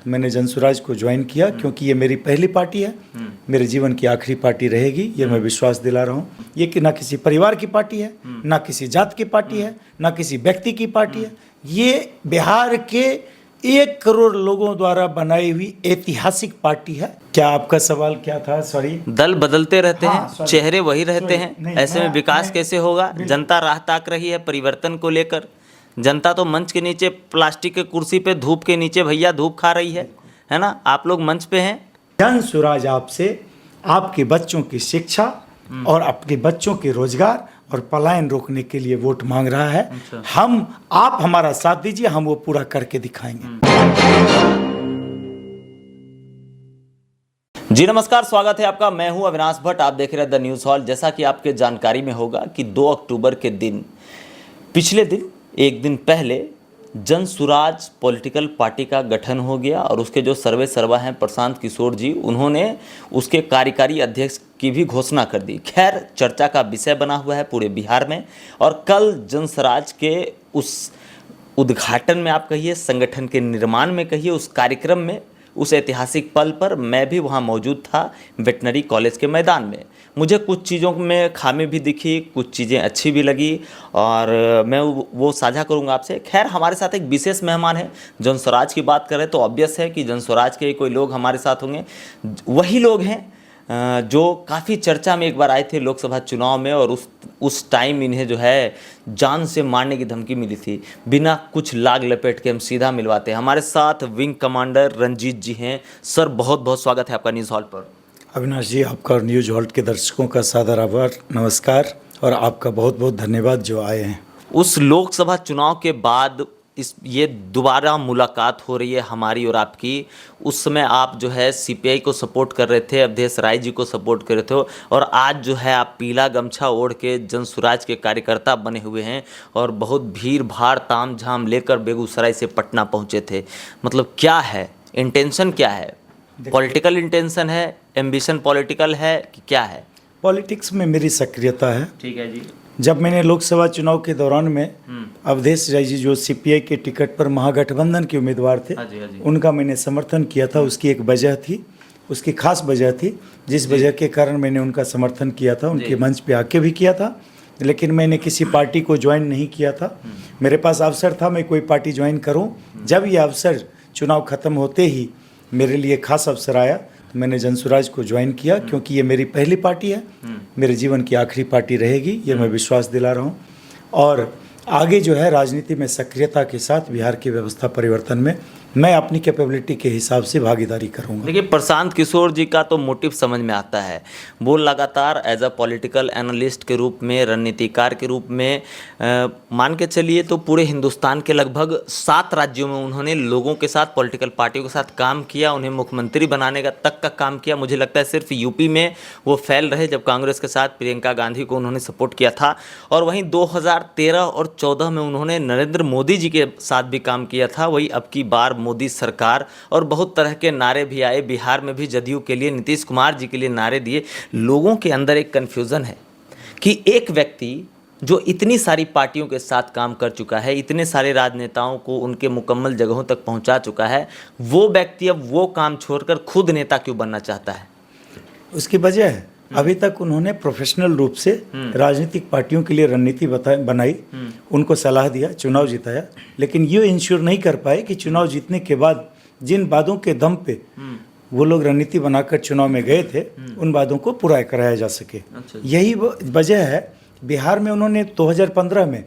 मैंने जनसुराज को ज्वाइन किया क्योंकि ये मेरी पहली पार्टी है, मेरे जीवन की आखिरी पार्टी रहेगी, ये मैं विश्वास दिला रहा हूँ। ये कि ना किसी परिवार की पार्टी है, ना किसी जात की पार्टी है, ना किसी व्यक्ति की पार्टी है। ये बिहार के 1 करोड़ लोगों द्वारा बनाई हुई ऐतिहासिक पार्टी है। क्या आपका सवाल क्या था? सॉरी। दल बदलते रहते हाँ, हैं, sorry, चेहरे वही रहते sorry, हैं, नहीं, ऐसे में विकास कैसे होगा? जनता राह ताक रही है परिवर्तन को लेकर। जनता तो मंच के नीचे प्लास्टिक के कुर्सी पे धूप के नीचे भैया धूप खा रही है ना? आप लोग मंच पे हैं। जनसुराज आपसे आपके बच्चों की शिक्षा और आपके बच्चों के रोजगार और पलायन रोकने के लिए वोट मांग रहा है। आप हमारा साथ दीजिए, हम वो पूरा करके दिखाएंगे। जी नमस्कार, स्वागत है आपका। मैं हूं अविनाश भट्ट, आप देख रहे हैं द न्यूज़ हॉल। जैसा कि आपके जानकारी में होगा कि 2 अक्टूबर के दिन, पिछले दिन, एक दिन पहले जनसुराज पॉलिटिकल पार्टी का गठन हो गया और उसके जो सर्वे सर्वा हैं प्रशांत किशोर जी, उन्होंने उसके कार्यकारी अध्यक्ष की भी घोषणा कर दी। खैर, चर्चा का विषय बना हुआ है पूरे बिहार में। और कल जनसुराज के उस उद्घाटन में आप कहिए, संगठन के निर्माण में कहिए, उस कार्यक्रम में, उस ऐतिहासिक पल पर मैं भी वहाँ मौजूद था वेटनरी कॉलेज के मैदान में। मुझे कुछ चीज़ों में खामी भी दिखी, कुछ चीज़ें अच्छी भी लगी और मैं वो साझा करूँगा आपसे। खैर, हमारे साथ एक विशेष मेहमान है। जनसुराज की बात करें तो ऑब्वियस है कि जनसुराज के कोई लोग हमारे साथ होंगे। वही लोग हैं जो काफ़ी चर्चा में एक बार आए थे लोकसभा चुनाव में, और उस टाइम इन्हें जो है जान से मारने की धमकी मिली थी। बिना कुछ लाग लपेट के हम सीधा मिलवाते हैं। हमारे साथ विंग कमांडर रंजीत जी हैं। सर, बहुत बहुत स्वागत है आपका न्यूज़ हॉल पर। अविनाश जी, आपका और न्यूज़ हॉल के दर्शकों का सादर आभार, नमस्कार, और आपका बहुत बहुत धन्यवाद जो आए हैं। उस लोकसभा चुनाव के बाद ये दोबारा मुलाकात हो रही है हमारी और आपकी। उस समय आप जो है सीपीआई को सपोर्ट कर रहे थे, अवधेश राय जी को सपोर्ट कर रहे थे, और आज जो है आप पीला गमछा ओढ़ के जनसुराज के कार्यकर्ता बने हुए हैं और बहुत भीड़ भाड़ ताम झाम लेकर बेगूसराय से पटना पहुंचे थे। मतलब क्या है इंटेंशन, क्या है? पॉलिटिकल इंटेंशन है, एम्बिशन पॉलिटिकल है कि क्या है? पॉलिटिक्स में मेरी सक्रियता है। ठीक है जी। जब मैंने लोकसभा चुनाव के दौरान में अवधेश राय जी जो सीपीआई के टिकट पर महागठबंधन के उम्मीदवार थे, हाँ जी। उनका मैंने समर्थन किया था। उसकी एक वजह थी, उसकी खास वजह थी, जिस वजह के कारण मैंने उनका समर्थन किया था। उनके मंच पे आके भी किया था, लेकिन मैंने किसी पार्टी को ज्वाइन नहीं किया था। मेरे पास अवसर था मैं कोई पार्टी ज्वाइन करूं। जब ये अवसर चुनाव ख़त्म होते ही मेरे लिए खास अवसर आया, तो मैंने जनसुराज को ज्वाइन किया क्योंकि ये मेरी पहली पार्टी है, मेरे जीवन की आखिरी पार्टी रहेगी, ये मैं विश्वास दिला रहा हूँ। और आगे जो है राजनीति में सक्रियता के साथ बिहार की व्यवस्था परिवर्तन में मैं अपनी कैपेबिलिटी के हिसाब से भागीदारी करूंगा। देखिए, प्रशांत किशोर जी का तो मोटिव समझ में आता है। वो लगातार एज अ पॉलिटिकल एनालिस्ट के रूप में, रणनीतिकार के रूप में, मान के चलिए तो पूरे हिंदुस्तान के लगभग 7 राज्यों में उन्होंने लोगों के साथ, पॉलिटिकल पार्टियों के साथ काम किया, उन्हें मुख्यमंत्री बनाने का तक का काम किया। मुझे लगता है सिर्फ यूपी में वो फेल रहे जब कांग्रेस के साथ प्रियंका गांधी को उन्होंने सपोर्ट किया था, और वहीं 2013 और 14 में उन्होंने नरेंद्र मोदी जी के साथ भी काम किया था। वही अब की बार मोदी सरकार, और बहुत तरह के नारे भी आए। बिहार में भी जदयू के लिए, नीतीश कुमार जी के लिए नारे दिए। लोगों के अंदर एक कन्फ्यूज़न है कि एक व्यक्ति जो इतनी सारी पार्टियों के साथ काम कर चुका है, इतने सारे राजनेताओं को उनके मुकम्मल जगहों तक पहुंचा चुका है, वो व्यक्ति अब वो काम छोड़कर खुद नेता क्यों बनना चाहता है? उसकी वजह है, अभी तक उन्होंने प्रोफेशनल रूप से राजनीतिक पार्टियों के लिए रणनीति बनाई, उनको सलाह दिया, चुनाव जिताया, लेकिन ये इंश्योर नहीं कर पाए कि चुनाव जीतने के बाद जिन वादों के दम पे वो लोग रणनीति बनाकर चुनाव में गए थे, उन वादों को पूरा कराया जा सके। यही वजह है। बिहार में उन्होंने 2015 में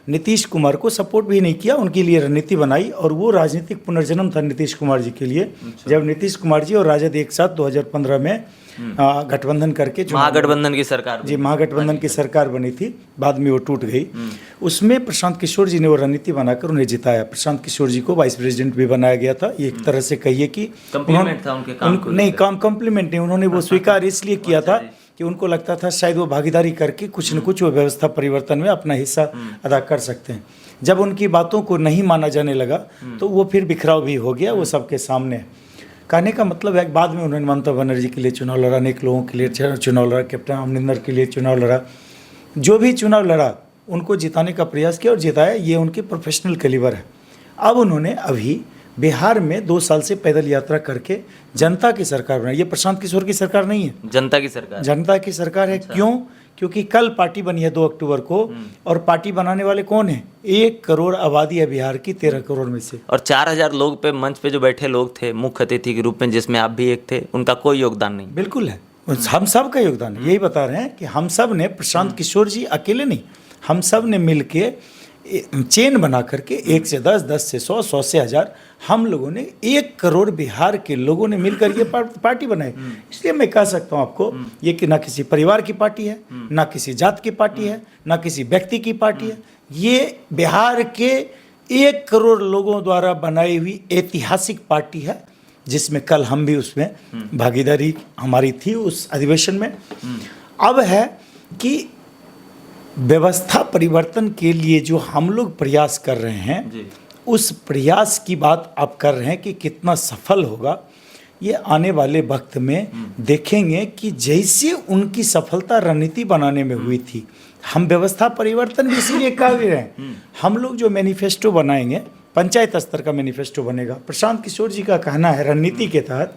नीतीश कुमार को सपोर्ट भी नहीं किया, उनके लिए रणनीति बनाई, और वो राजनीतिक पुनर्जन्म था नीतीश कुमार जी के लिए। जब नीतीश कुमार जी और राजद एक साथ 2015 में गठबंधन करके महागठबंधन की सरकार जी महागठबंधन की सरकार बनी थी, बाद में वो टूट गई। उसमें प्रशांत किशोर जी ने वो रणनीति बनाकर उन्हें जिताया। प्रशांत किशोर जी को वाइस प्रेसिडेंट भी बनाया गया था। एक तरह से कहिए कि कम्प्लीमेंट था उनके काम को। नहीं, कम्प्लीमेंट नहीं, उन्होंने वो स्वीकार इसलिए किया था कि उनको लगता था शायद वो भागीदारी करके कुछ न कुछ वो व्यवस्था परिवर्तन में अपना हिस्सा अदा कर सकते हैं। जब उनकी बातों को नहीं माना जाने लगा तो वो फिर बिखराव भी हो गया, वो सबके सामने। कहने का मतलब है, बाद में उन्होंने ममता बनर्जी के लिए चुनाव लड़ा, अनेक लोगों के लिए चुनाव लड़ा, कैप्टन अमरिंदर के लिए चुनाव लड़ा। जो भी चुनाव लड़ा उनको जिताने का प्रयास किया और जिताया। ये उनके प्रोफेशनल कैलिबर है। अब उन्होंने अभी बिहार में 2 साल से पैदल यात्रा करके जनता की सरकार बनाई। ये प्रशांत किशोर की सरकार नहीं है, जनता की सरकार। जनता की सरकार है। क्यों? क्योंकि कल पार्टी बनी है 2 अक्टूबर को, और पार्टी बनाने वाले कौन है? 1 करोड़ आबादी है बिहार की 13 करोड़ में से। और 4000 लोग पे मंच पे जो बैठे लोग थे मुख्य अतिथि के रूप में, जिसमें आप भी एक थे, उनका कोई योगदान नहीं। बिल्कुल है, हम सब का योगदान है। यही बता रहे हैं कि हम सब ने, प्रशांत किशोर जी अकेले नहीं, हम सब ने मिलके चेन बना करके 1 से 10, 10 से 100, 100 से 1000, हम लोगों ने 1 करोड़ बिहार के लोगों ने मिलकर ये पार्टी बनाई। इसलिए मैं कह सकता हूँ आपको, ये कि ना किसी परिवार की पार्टी है, ना किसी जात की पार्टी है, ना किसी व्यक्ति की पार्टी है। ये बिहार के 1 करोड़ लोगों द्वारा बनाई हुई ऐतिहासिक पार्टी है, जिसमें कल हम भी उसमें भागीदारी हमारी थी उस अधिवेशन में। अब है कि व्यवस्था परिवर्तन के लिए जो हम लोग प्रयास कर रहे हैं, उस प्रयास की बात आप कर रहे हैं कि कितना सफल होगा, ये आने वाले वक्त में देखेंगे। कि जैसे उनकी सफलता रणनीति बनाने में हुई थी, हम व्यवस्था परिवर्तन भी इसीलिए कर रहे हैं। हम लोग जो मैनिफेस्टो बनाएंगे, पंचायत स्तर का मैनिफेस्टो बनेगा। प्रशांत किशोर जी का कहना है रणनीति के तहत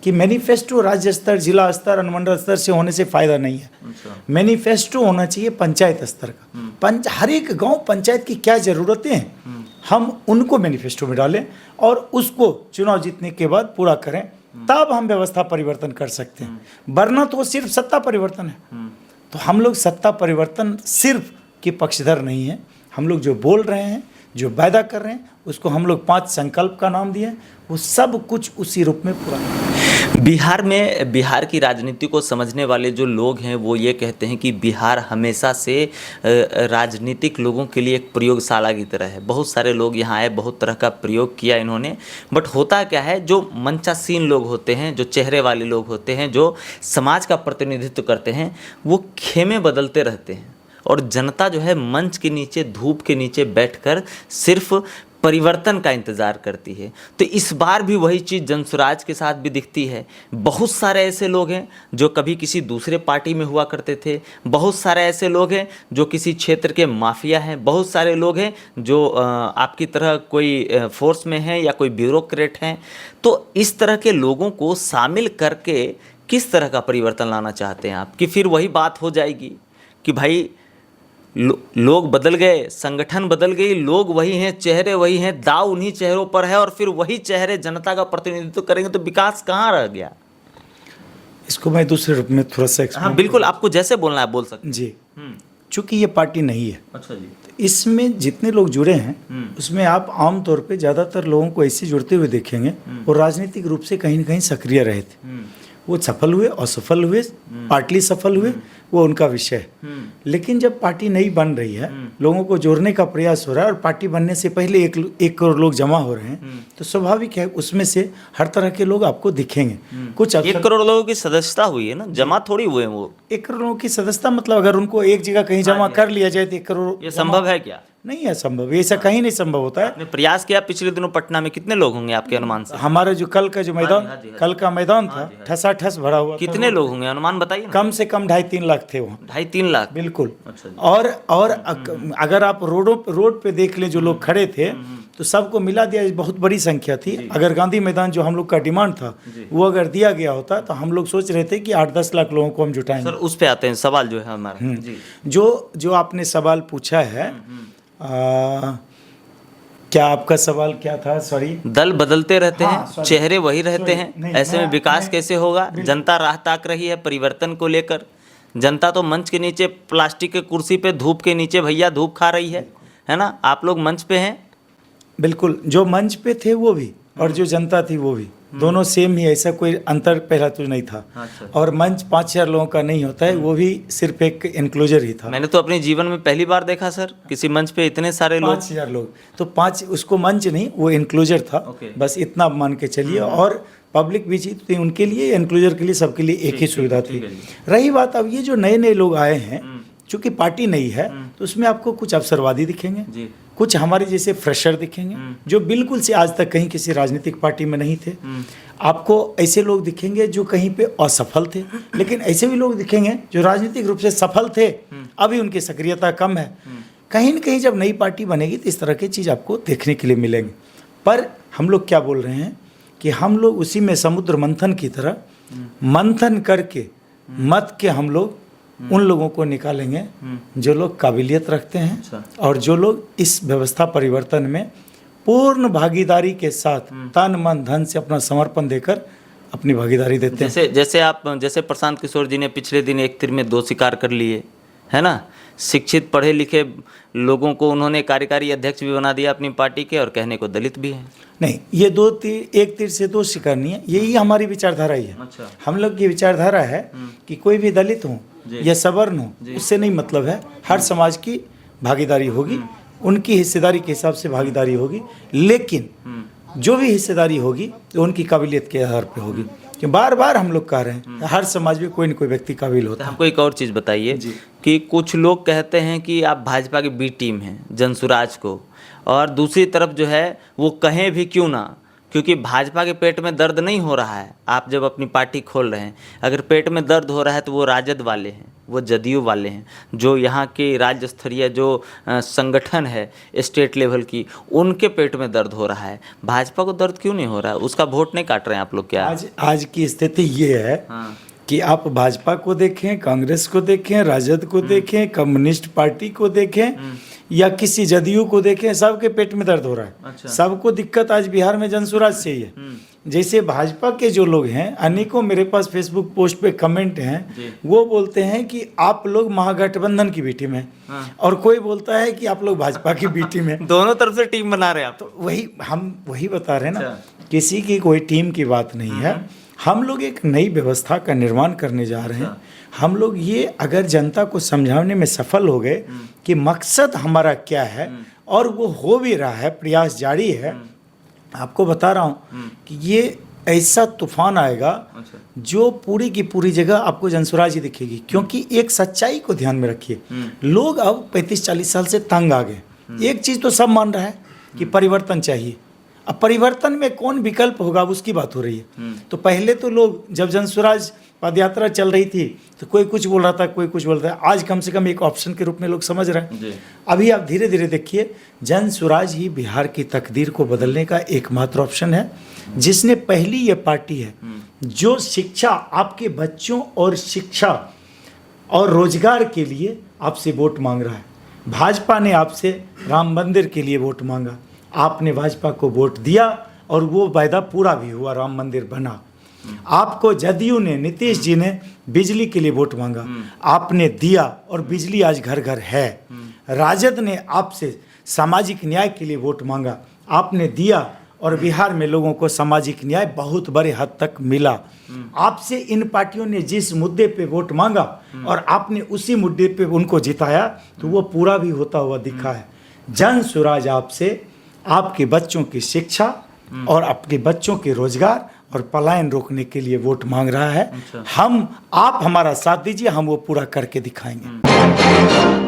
कि मैनिफेस्टो राज्य स्तर, जिला स्तर, अनुमंडल स्तर से होने से फायदा नहीं है। मैनिफेस्टो होना चाहिए पंचायत स्तर का। हर एक गांव पंचायत की क्या जरूरतें हैं, हम उनको मैनिफेस्टो में डालें और उसको चुनाव जीतने के बाद पूरा करें, तब हम व्यवस्था परिवर्तन कर सकते हैं। वरना तो सिर्फ सत्ता परिवर्तन है। तो हम लोग सत्ता परिवर्तन सिर्फ के पक्षधर नहीं है। हम लोग जो बोल रहे हैं, जो वायदा कर रहे हैं, उसको हम लोग 5 संकल्प का नाम दिए, वो सब कुछ उसी रूप में पूरा। बिहार में, बिहार की राजनीति को समझने वाले जो लोग हैं वो ये कहते हैं कि बिहार हमेशा से राजनीतिक लोगों के लिए एक प्रयोगशाला की तरह है। बहुत सारे लोग यहाँ आए, बहुत तरह का प्रयोग किया इन्होंने, बट होता क्या है, जो मंचासीन लोग होते हैं, जो चेहरे वाले लोग होते हैं, जो समाज का प्रतिनिधित्व करते हैं, वो खेमे बदलते रहते हैं। और जनता जो है मंच के नीचे, धूप के नीचे बैठकर सिर्फ परिवर्तन का इंतज़ार करती है। तो इस बार भी वही चीज़ जनसुराज के साथ भी दिखती है। बहुत सारे ऐसे लोग हैं जो कभी किसी दूसरे पार्टी में हुआ करते थे, बहुत सारे ऐसे लोग हैं जो किसी क्षेत्र के माफिया हैं, बहुत सारे लोग हैं जो आपकी तरह कोई फोर्स में हैं या कोई ब्यूरोक्रेट हैं। तो इस तरह के लोगों को शामिल करके किस तरह का परिवर्तन लाना चाहते हैं आप? कि फिर वही बात हो जाएगी कि भाई लोग बदल गए, संगठन बदल गई, लोग वही हैं, चेहरे वही हैं, दाव उन्हीं चेहरों पर है, और फिर वही चेहरे जनता का प्रतिनिधित्व करेंगे, तो विकास कहाँ रह गया? इसको मैं दूसरे रूप में थोड़ा सा हाँ बिल्कुल, आपको जैसे बोलना है बोल सकते जी। चूंकि ये पार्टी नहीं है, अच्छा जी, इसमें जितने लोग जुड़े हैं उसमें आप आमतौर पे ज़्यादातर लोगों को ऐसे जुड़ते हुए देखेंगे वो राजनीतिक रूप से कहीं न कहीं सक्रिय रहे थे। वो सफल हुए, असफल हुए, पार्टली सफल हुए, वो उनका विषय है। लेकिन जब पार्टी नई बन रही है, लोगों को जोड़ने का प्रयास हो रहा है, और पार्टी बनने से पहले 1 करोड़ लोग जमा हो रहे हैं, तो स्वाभाविक है उसमें से हर तरह के लोग आपको दिखेंगे। कुछ 1 करोड़ लोगों की सदस्यता हुई है ना, जमा थोड़ी हुए वो। 1 करोड़ लोगों की सदस्यता मतलब अगर उनको एक जगह कहीं जमा कर लिया जाए तो 1 करोड़, ये संभव है क्या? नहीं है संभव, ऐसा कहीं नहीं संभव होता है। आपने प्रयास किया पिछले दिनों पटना में, कितने लोग होंगे आपके अनुमान से? हमारा जो कल का जो मैदान, कल का मैदान था, ठसाठस भरा हुआ। कितने लोग होंगे अनुमान बताइए? कम से कम 2.5-3 लाख थे वहाँ। 2.5-3 लाख? बिल्कुल। अच्छा जी। और अगर आप रोड पे देख लें जो लोग खड़े थे, तो सबको मिला दिया बहुत बड़ी संख्या थी। अगर गांधी मैदान जो हम लोग का डिमांड था वो अगर दिया गया होता, तो हम लोग सोच रहे थे कि 8-10 लाख लोगों को हम जुटाएंगे। सर उस पे आते हैं, सवाल जो है हमारा जी। जो आपने सवाल पूछा है, क्या आपका सवाल क्या था? सॉरी। दल बदलते रहते हैं, sorry. चेहरे वही रहते हैं, ऐसे में विकास कैसे होगा? जनता राह ताक रही है परिवर्तन को लेकर। जनता तो मंच के नीचे प्लास्टिक के कुर्सी पे, धूप के नीचे भैया धूप खा रही है ना? आप लोग मंच पे हैं। बिल्कुल, जो मंच पे थे वो भी और जो जनता थी वो भी, दोनों सेम ही, ऐसा कोई अंतर पहला तो नहीं था। अच्छा। और मंच 5000 लोगों का नहीं होता है, वो भी सिर्फ एक एनक्लोजर ही था। मैंने तो अपने जीवन में पहली बार देखा सर किसी मंच पे इतने सारे लोग। 5000 लोग, तो 5 उसको मंच नहीं, वो एनक्लोजर था। बस इतना मान के चलिए। और पब्लिक भी थी उनके लिए, एनक्लोजर के लिए, सबके लिए एक ही सुविधा थी। रही बात अब ये जो नए नए लोग आए हैं, चूंकि पार्टी नहीं है तो उसमें आपको कुछ अवसरवादी दिखेंगे, कुछ हमारे जैसे फ्रेशर दिखेंगे जो बिल्कुल से आज तक कहीं किसी राजनीतिक पार्टी में नहीं थे। आपको ऐसे लोग दिखेंगे जो कहीं पे असफल थे, लेकिन ऐसे भी लोग दिखेंगे जो राजनीतिक रूप से सफल थे, अभी उनकी सक्रियता कम है। कहीं न कहीं जब नई पार्टी बनेगी तो इस तरह की चीज़ आपको देखने के लिए मिलेंगे। पर हम लोग क्या बोल रहे हैं कि हम लोग उसी में समुद्र मंथन की तरह मंथन करके मत के हम लोग उन लोगों को निकालेंगे जो लोग काबिलियत रखते हैं और जो लोग इस व्यवस्था परिवर्तन में पूर्ण भागीदारी के साथ तन मन धन से अपना समर्पण देकर अपनी भागीदारी देते हैं। जैसे प्रशांत किशोर जी ने पिछले दिन एक तीर में 2 शिकार कर लिए, है ना। शिक्षित पढ़े लिखे लोगों को उन्होंने कार्यकारी अध्यक्ष भी बना दिया अपनी पार्टी के, और कहने को दलित भी हैं। नहीं, ये एक तीर से 2 शिकार नहीं है, यही हमारी विचारधारा ही है। अच्छा। हम लोग की विचारधारा है कि कोई भी दलित हो या सवर्ण हो, उससे नहीं मतलब है। हर समाज की भागीदारी होगी, उनकी हिस्सेदारी के हिसाब से भागीदारी होगी, लेकिन जो भी हिस्सेदारी होगी तो उनकी काबिलियत के आधार पे होगी। कि बार बार हम लोग कह रहे हैं हर समाज में कोई न कोई व्यक्ति काबिल होता है। हमको एक और चीज़ बताइए कि कुछ लोग कहते हैं कि आप भाजपा की बी टीम हैं जनसुराज को, और दूसरी तरफ जो है वो कहें भी क्यों ना, क्योंकि भाजपा के पेट में दर्द नहीं हो रहा है। आप जब अपनी पार्टी खोल रहे हैं, अगर पेट में दर्द हो रहा है तो वो राजद वाले हैं, वो जदयू वाले हैं, जो यहाँ के राज्य स्तरीय जो संगठन है स्टेट लेवल की, उनके पेट में दर्द हो रहा है। भाजपा को दर्द क्यों नहीं हो रहा है? उसका वोट नहीं काट रहे हैं आप लोग क्या? आज की स्थिति ये है कि आप भाजपा को देखें, कांग्रेस को देखें, राजद को देखें, कम्युनिस्ट पार्टी को देखें या किसी जदयू को देखें, सबके पेट में दर्द हो रहा है। अच्छा। सबको दिक्कत आज बिहार में जनसुराज से ही है। जैसे भाजपा के जो लोग हैं, अनेकों मेरे पास फेसबुक पोस्ट पे कमेंट हैं, वो बोलते हैं कि आप लोग महागठबंधन की बी टीम है, और कोई बोलता है कि आप लोग भाजपा की बी टीम है। दोनों तरफ से टीम बना रहे हैं आप। तो हम वही बता रहे हैं ना, किसी की कोई टीम की बात नहीं है। हम लोग एक नई व्यवस्था का निर्माण करने जा रहे हैं। हम लोग ये अगर जनता को समझाने में सफल हो गए कि मकसद हमारा क्या है, और वो हो भी रहा है, प्रयास जारी है। आपको बता रहा हूँ कि ये ऐसा तूफान आएगा जो पूरी की पूरी जगह आपको जनसुराज ही दिखेगी। क्योंकि एक सच्चाई को ध्यान में रखिए, लोग अब 35-40 साल से तंग आ गए। एक चीज़ तो सब मान रहा है कि परिवर्तन चाहिए। अब परिवर्तन में कौन विकल्प होगा, उसकी बात हो रही है। तो पहले तो लोग, जब जनसुराज पदयात्रा चल रही थी तो कोई कुछ बोल रहा था, कोई कुछ बोल रहा था। आज कम से कम एक ऑप्शन के रूप में लोग समझ रहे हैं। अभी आप धीरे धीरे देखिए, जनसुराज ही बिहार की तकदीर को बदलने का एकमात्र ऑप्शन है, जिसने पहली ये पार्टी है जो शिक्षा, आपके बच्चों और शिक्षा और रोजगार के लिए आपसे वोट मांग रहा है। भाजपा ने आपसे राम मंदिर के लिए वोट मांगा, आपने भाजपा को वोट दिया और वो वायदा पूरा भी हुआ, राम मंदिर बना। आपको जदयू ने, नीतीश जी ने बिजली के लिए वोट मांगा, आपने दिया और बिजली आज घर घर है। राजद ने आपसे सामाजिक न्याय के लिए वोट मांगा, आपने दिया और बिहार में लोगों को सामाजिक न्याय बहुत बड़े हद तक मिला। आपसे इन पार्टियों ने जिस मुद्दे पे वोट मांगा और आपने उसी मुद्दे पे उनको जिताया, तो वो पूरा भी होता हुआ दिखा है। जनसुराज आपसे आपके बच्चों की शिक्षा और आपके बच्चों के रोजगार और पलायन रोकने के लिए वोट मांग रहा है। आप हमारा साथ दीजिए, हम वो पूरा करके दिखाएंगे।